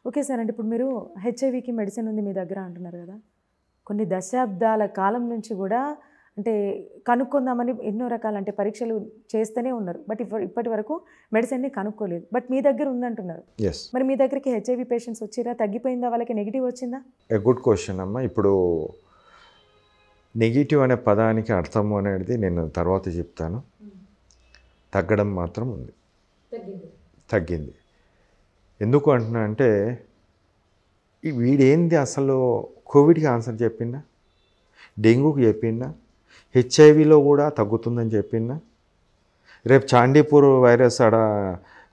Okay sir. అంటే ఇప్పుడు మీరు హెచ్ఐవికి మెడిసిన్ ఉంది మీ దగ్గర అంటున్నారు కదా! కొన్ని దశాబ్దాల కాలం నుంచి కూడా అంటే కనుక్కుందామని ఎన్నో రకాల అంటే పరీక్షలు చేస్తూనే ఉన్నారు. బట్ ఇప్పటి వరకు మెడిసిన్‌ని కనుక్కోలేదు. బట్ మీ దగ్గర ఉందంటున్నారు. యెస్. మరి మీ దగ్గరికి హెచ్ఐవి పేషెంట్స్ వచ్చిర్రా? తగ్గిపోయిందా? వాళ్ళకి నెగెటివ్ వచ్చిందా? ఏ గుడ్ క్వెషన్ అమ్మా. ఇప్పుడు నెగెటివ్ అనే పదానికి అర్థము అనేది నేను తర్వాత చెప్తాను. తగ్గడం మాత్రం ఉంది. తగ్గింది. ఎందుకు అంటున్నా అంటే వీడేంది అసలు కోవిడ్కి ఆన్సర్ చెప్పిందా, డెంగ్యూకి చెప్పిందా, హెచ్ఐవిలో కూడా తగ్గుతుందని చెప్పిందా? రేపు చాండీపూర్ వైరస్ ఆడ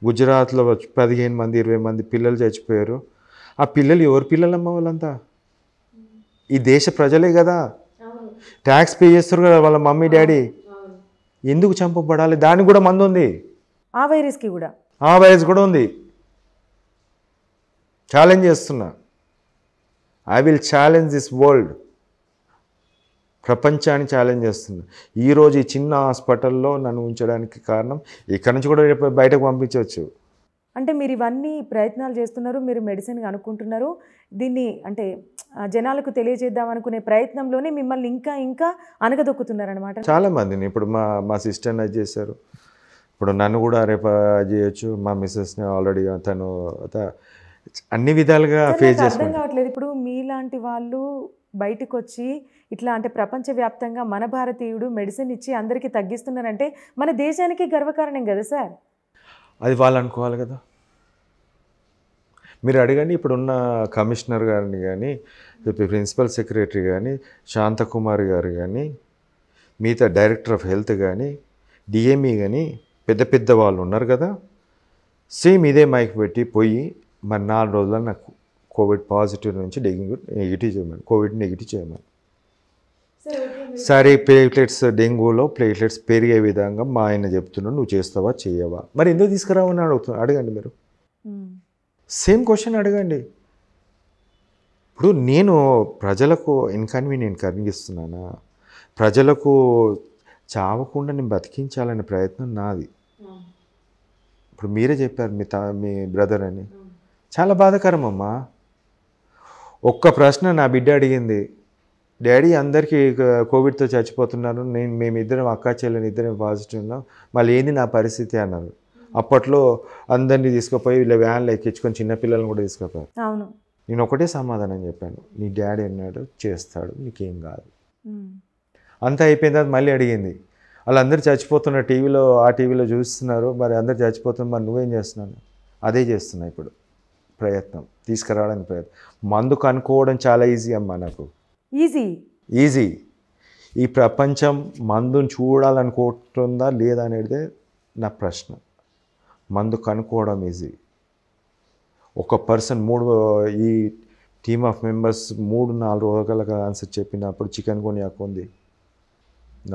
గుజరాత్లో 15 మంది 20 మంది పిల్లలు చచ్చిపోయారు. ఆ పిల్లలు ఎవరు పిల్లలమ్మ వాళ్ళంతా? ఈ దేశ ప్రజలే కదా, ట్యాక్స్ పే చేస్తారు కదా వాళ్ళ మమ్మీ డాడీ. ఎందుకు చంపబడాలి? దానికి కూడా మందు ఉంది. ఆ వైరస్‌కి కూడా. ఆ వైరస్ కూడా ఉంది. ఛాలెంజ్ చేస్తున్నా. I will challenge this world. ప్రపంచాన్ని ఛాలెంజ్ చేస్తున్నా. ఈరోజు ఈ చిన్న హాస్పిటల్లో నన్ను ఉంచడానికి కారణం ఇక్కడ నుంచి కూడా రేపు బయటకు పంపించవచ్చు. అంటే మీరు ఇవన్నీ ప్రయత్నాలు చేస్తున్నారు. మీరు మెడిసిన్ కనుక్కుంటున్నారు. దీన్ని అంటే జనాలకు తెలియజేద్దాం అనుకునే ప్రయత్నంలోనే మిమ్మల్ని ఇంకా ఇంకా అణగదొక్కుతున్నారనమాట. చాలామందిని ఇప్పుడు మా సిస్టర్ని అది చేశారు. ఇప్పుడు నన్ను కూడా రేపు చేయొచ్చు. మా మిస్సెస్ని ఆల్రెడీ తను అన్ని విధాలుగా ఫేస్ అర్థం చేసుకుంటాను. కావట్లేదు. ఇప్పుడు మీలాంటి వాళ్ళు బయటకు వచ్చి ఇట్లా అంటే ప్రపంచవ్యాప్తంగా మన భారతీయుడు మెడిసిన్ ఇచ్చి అందరికీ తగ్గిస్తున్నారంటే మన దేశానికి గర్వకారణం కదా సార్. అది వాళ్ళు అనుకోవాలి కదా. మీరు అడగండి ఇప్పుడున్న కమిషనర్ గారిని కానీ, ప్రిన్సిపల్ సెక్రటరీ కానీ, శాంతకుమారి గారు కానీ, మిగతా డైరెక్టర్ ఆఫ్ హెల్త్ కానీ, డిఎంఈ కానీ, పెద్ద పెద్ద వాళ్ళు ఉన్నారు కదా. సేమ్ ఇదే మైక్ పెట్టి పోయి మరి 4 రోజుల్లో నాకు కోవిడ్ పాజిటివ్ నుంచి డెంగ్యూ నెగిటివ్ చేయమని, కోవిడ్ నెగిటివ్ చేయమని. సరే ప్లేట్లెట్స్ డెంగ్యూలో ప్లేట్లెట్స్ పెరిగే విధంగా మా ఆయన చెప్తున్నాడు, నువ్వు చేస్తావా చేయవా? మరి ఎందుకు తీసుకురావని అడగండి మీరు. సేమ్ క్వశ్చన్ అడగండి. ఇప్పుడు నేను ప్రజలకు ఇన్కన్వీనియంట్ కలిగిస్తున్నానా? ప్రజలకు చావకుండా నేను బతికించాలనే ప్రయత్నం నాది. ఇప్పుడు మీరే చెప్పారు మీ బ్రదర్ అని. చాలా బాధాకరం అమ్మా. ఒక్క ప్రశ్న నా బిడ్డ అడిగింది, డాడీ అందరికీ కోవిడ్తో చచ్చిపోతున్నారు, మేమిద్దరం అక్క చెల్లెని ఇద్దరం పాజిటివ్ ఉన్నాం, మళ్ళీ ఏంది నా పరిస్థితి అన్నారు. అప్పట్లో అందరినీ తీసుకుపోయి వీళ్ళ వ్యాన్లో ఎక్కించుకొని చిన్నపిల్లలను కూడా తీసుకుపోయారు. అవును. నేను ఒకటే సమాధానం చెప్పాను, నీ డాడీ అన్నాడు చేస్తాడు, నీకేం కాదు. అంతా అయిపోయిన తర్వాత మళ్ళీ అడిగింది, వాళ్ళందరూ చచ్చిపోతున్నారు ఆ టీవీలో చూస్తున్నారు, మరి అందరు చచ్చిపోతున్నారు, మరి నువ్వేం చేస్తున్నాను? అదే చేస్తున్నా ఇప్పుడు ప్రయత్నం, తీసుకురావడానికి ప్రయత్నం. మందు కనుక్కోవడం చాలా ఈజీ అమ్మా నాకు. ఈజీ. ఈ ప్రపంచం మందుని చూడాలనుకుంటుందా లేదా అనేది నా ప్రశ్న. మందు కనుక్కోవడం ఈజీ. ఒక పర్సన్ ఈ టీమ్ ఆఫ్ మెంబర్స్ 3-4 రోజులుగా ఆన్సర్ చెప్పినప్పుడు చికెన్ గున్యాకు ఉంది.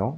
నో.